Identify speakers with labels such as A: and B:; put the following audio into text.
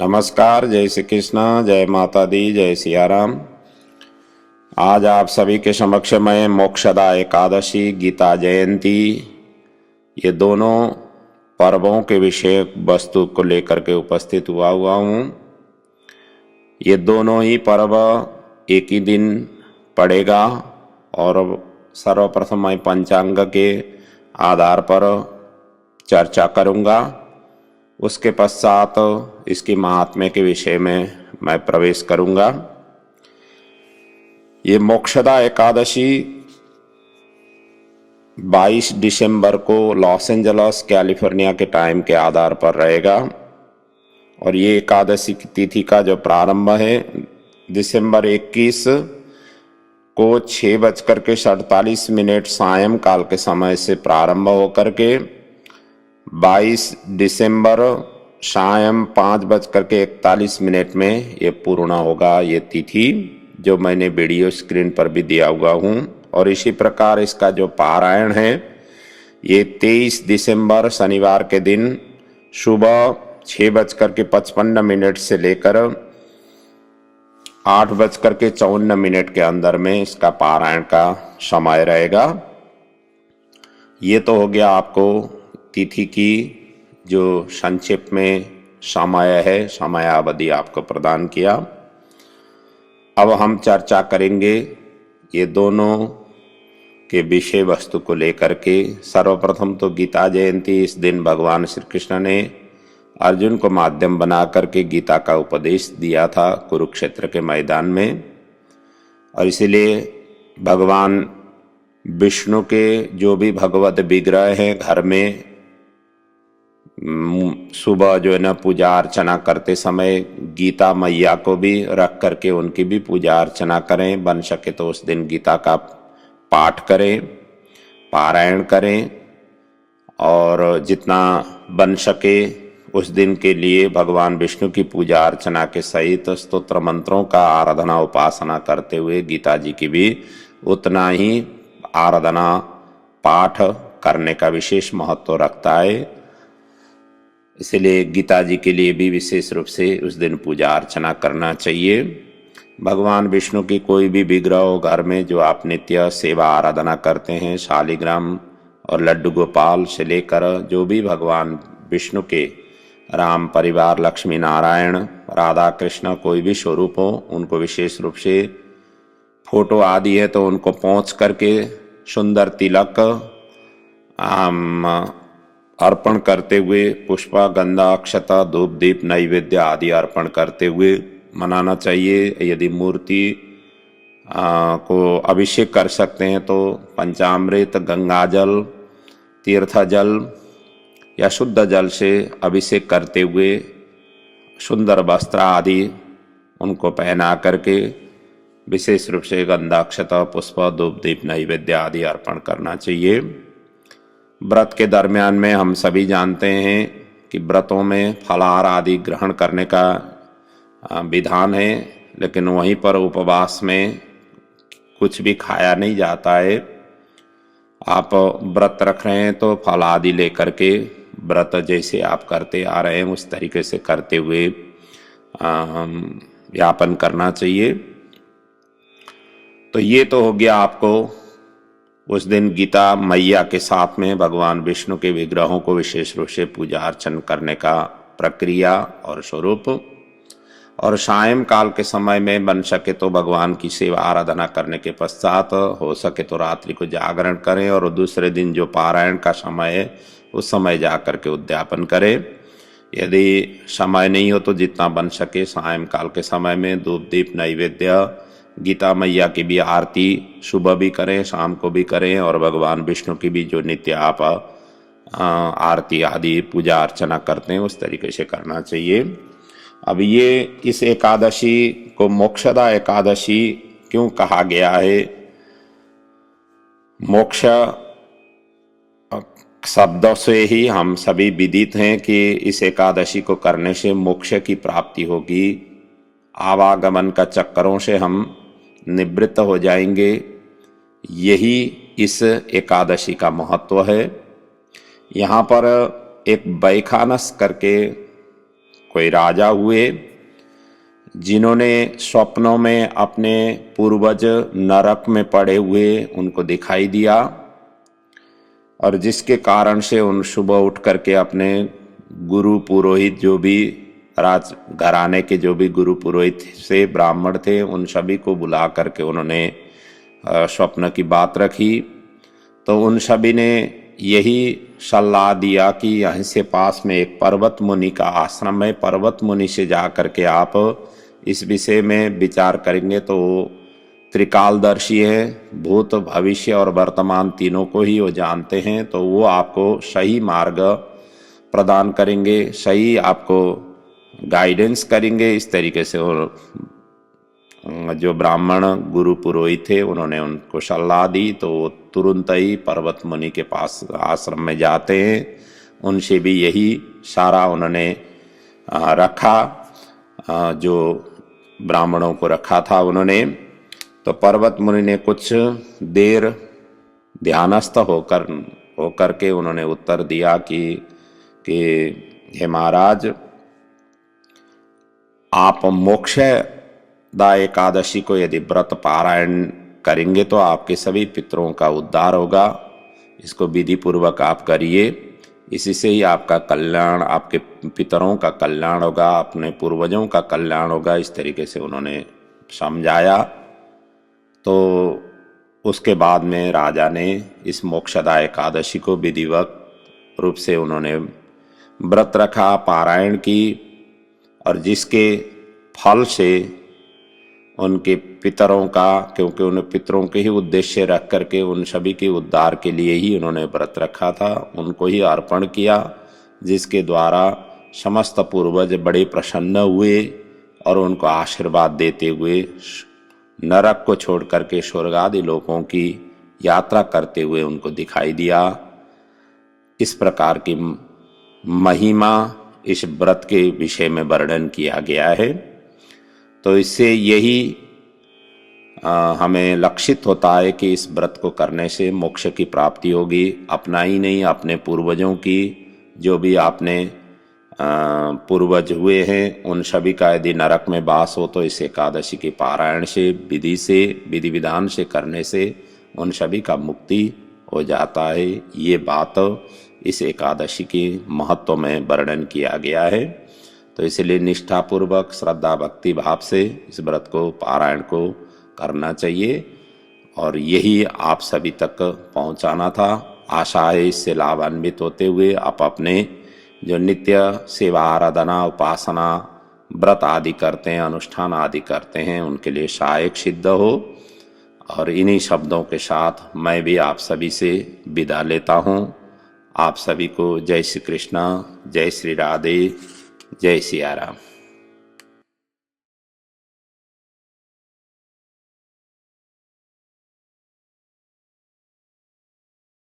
A: नमस्कार, जय श्री कृष्ण, जय माता दी, जय सिया राम। आज आप सभी के समक्ष मैं मोक्षदा एकादशी, गीता जयंती, ये दोनों पर्वों के विषय वस्तु को लेकर के उपस्थित हुआ हूँ। ये दोनों ही पर्व एक ही दिन पड़ेगा और सर्वप्रथम मैं पंचांग के आधार पर चर्चा करूँगा। उसके पश्चात इसकी महात्म्य के विषय में मैं प्रवेश करूंगा। ये मोक्षदा एकादशी 22 दिसंबर को लॉस एंजल्स कैलिफोर्निया के टाइम के आधार पर रहेगा और ये एकादशी की तिथि का जो प्रारंभ है दिसंबर 21 को 6:47 सायंकाल के समय से प्रारंभ होकर के 22 दिसंबर शाम 5:41 में ये पूर्ण होगा। ये तिथि जो मैंने वीडियो स्क्रीन पर भी दिया हुआ हूँ। और इसी प्रकार इसका जो पारायण है ये 23 दिसंबर शनिवार के दिन सुबह 6:55 से लेकर 8:54 के अंदर में इसका पारायण का समय रहेगा। ये तो हो गया आपको तिथि की जो संक्षिप्त में समय है, समयावधि आपको प्रदान किया। अब हम चर्चा करेंगे ये दोनों के विषय वस्तु को लेकर के। सर्वप्रथम तो गीता जयंती, इस दिन भगवान श्री कृष्ण ने अर्जुन को माध्यम बना करके गीता का उपदेश दिया था कुरुक्षेत्र के मैदान में। और इसीलिए भगवान विष्णु के जो भी भगवत विग्रह हैं घर में सुबह जो है ना पूजा अर्चना करते समय गीता मैया को भी रख करके उनकी भी पूजा अर्चना करें। बन सके तो उस दिन गीता का पाठ करें, पारायण करें और जितना बन सके उस दिन के लिए भगवान विष्णु की पूजा अर्चना के सहित स्तोत्र मंत्रों का आराधना उपासना करते हुए गीता जी की भी उतना ही आराधना पाठ करने का विशेष महत्व रखता है। इसलिए गीता जी के लिए भी विशेष रूप से उस दिन पूजा अर्चना करना चाहिए। भगवान विष्णु की कोई भी विग्रह हो घर में जो आप नित्य सेवा आराधना करते हैं, शालिग्राम और लड्डू गोपाल से लेकर जो भी भगवान विष्णु के राम परिवार, लक्ष्मी नारायण, राधा कृष्ण कोई भी स्वरूप हो, उनको विशेष रूप से फोटो आदि है तो उनको पहुँच करके सुंदर तिलक अर्पण करते हुए पुष्प, गंधा, अक्षता, धूप, दीप, नैवेद्य आदि अर्पण करते हुए मनाना चाहिए। यदि मूर्ति को अभिषेक कर सकते हैं तो पंचामृत, गंगाजल, तीर्थजल या शुद्ध जल से अभिषेक करते हुए सुंदर वस्त्र आदि उनको पहना करके विशेष रूप से गंधा, अक्षता, पुष्प, धूप, दीप, नैवेद्य आदि अर्पण करना चाहिए। व्रत के दरमियान में हम सभी जानते हैं कि व्रतों में फलाहार आदि ग्रहण करने का विधान है, लेकिन वहीं पर उपवास में कुछ भी खाया नहीं जाता है। आप व्रत रख रहे हैं तो फल आदि लेकर के व्रत जैसे आप करते आ रहे हैं उस तरीके से करते हुए यापन करना चाहिए। तो ये तो हो गया आपको उस दिन गीता मैया के साथ में भगवान विष्णु के विग्रहों को विशेष रूप से पूजा अर्चन करने का प्रक्रिया और स्वरूप। और सायंकाल के समय में बन सके तो भगवान की सेवा आराधना करने के पश्चात हो सके तो रात्रि को जागरण करें और दूसरे दिन जो पारायण का समय है उस समय जा करके उद्यापन करें। यदि समय नहीं हो तो जितना बन सके सायंकाल के समय में धूप, दीप, नैवेद्य, गीता मैया की भी आरती सुबह भी करें, शाम को भी करें और भगवान विष्णु की भी जो नित्य आप आरती आदि पूजा अर्चना करते हैं उस तरीके से करना चाहिए। अब ये इस एकादशी को मोक्षदा एकादशी क्यों कहा गया है? मोक्ष शब्दों से ही हम सभी विदित हैं कि इस एकादशी को करने से मोक्ष की प्राप्ति होगी, आवागमन का चक्करों से हम निवृत्त हो जाएंगे। यही इस एकादशी का महत्व है। यहाँ पर एक बैखानस करके कोई राजा हुए जिन्होंने स्वप्नों में अपने पूर्वज नरक में पड़े हुए उनको दिखाई दिया, और जिसके कारण से उन सुबह उठ करके अपने गुरु पुरोहित, जो भी राज घराने के जो भी गुरु पुरोहित से ब्राह्मण थे, उन सभी को बुला करके उन्होंने स्वप्न की बात रखी। तो उन सभी ने यही सलाह दिया कि यहाँ से पास में एक पर्वत मुनि का आश्रम है, पर्वत मुनि से जा करके आप इस विषय में विचार करेंगे तो त्रिकालदर्शी है, भूत भविष्य और वर्तमान तीनों को ही वो जानते हैं, तो वो आपको सही मार्ग प्रदान करेंगे, सही आपको गाइडेंस करेंगे। इस तरीके से वो जो ब्राह्मण गुरु पुरोहित थे उन्होंने उनको सलाह दी, तो वो तुरंत ही पर्वत मुनि के पास आश्रम में जाते हैं, उनसे भी यही सारा उन्होंने रखा, जो ब्राह्मणों को रखा था उन्होंने। तो पर्वत मुनि ने कुछ देर ध्यानस्थ होकर के उन्होंने उत्तर दिया कि हे महाराज, आप मोक्षदा एकादशी को यदि व्रत पारायण करेंगे तो आपके सभी पितरों का उद्धार होगा, इसको विधि पूर्वक आप करिए, इसी से ही आपका कल्याण, आपके पितरों का कल्याण होगा, अपने पूर्वजों का कल्याण होगा। इस तरीके से उन्होंने समझाया। तो उसके बाद में राजा ने इस मोक्षदा एकादशी को विधिवत रूप से उन्होंने व्रत रखा, पारायण की, और जिसके फल से उनके पितरों का, क्योंकि उन पितरों के ही उद्देश्य रख करके उन सभी के उद्धार के लिए ही उन्होंने व्रत रखा था, उनको ही अर्पण किया, जिसके द्वारा समस्त पूर्वज बड़े प्रसन्न हुए और उनको आशीर्वाद देते हुए नरक को छोड़ करके स्वर्ग आदि लोकों की यात्रा करते हुए उनको दिखाई दिया। इस प्रकार की महिमा इस व्रत के विषय में वर्णन किया गया है। तो इससे यही हमें लक्षित होता है कि इस व्रत को करने से मोक्ष की प्राप्ति होगी, अपना ही नहीं अपने पूर्वजों की, जो भी आपने पूर्वज हुए हैं उन सभी का यदि नरक में वास हो तो इस एकादशी के पारायण से, विधि विधान से करने से उन सभी का मुक्ति हो जाता है। ये बात इस एकादशी की महत्व में वर्णन किया गया है। तो इसलिए निष्ठापूर्वक श्रद्धा भक्ति भाव से इस व्रत को, पारायण को करना चाहिए, और यही आप सभी तक पहुंचाना था। आशा है इससे लाभान्वित होते हुए आप अपने जो नित्य सेवा, आराधना, उपासना, व्रत आदि करते हैं, अनुष्ठान आदि करते हैं, उनके लिए सहायक सिद्ध हो। और इन्हीं शब्दों के साथ मैं भी आप सभी से विदा लेता हूँ। आप सभी को जय श्री कृष्ण, जय श्री राधे, जय सिया राम।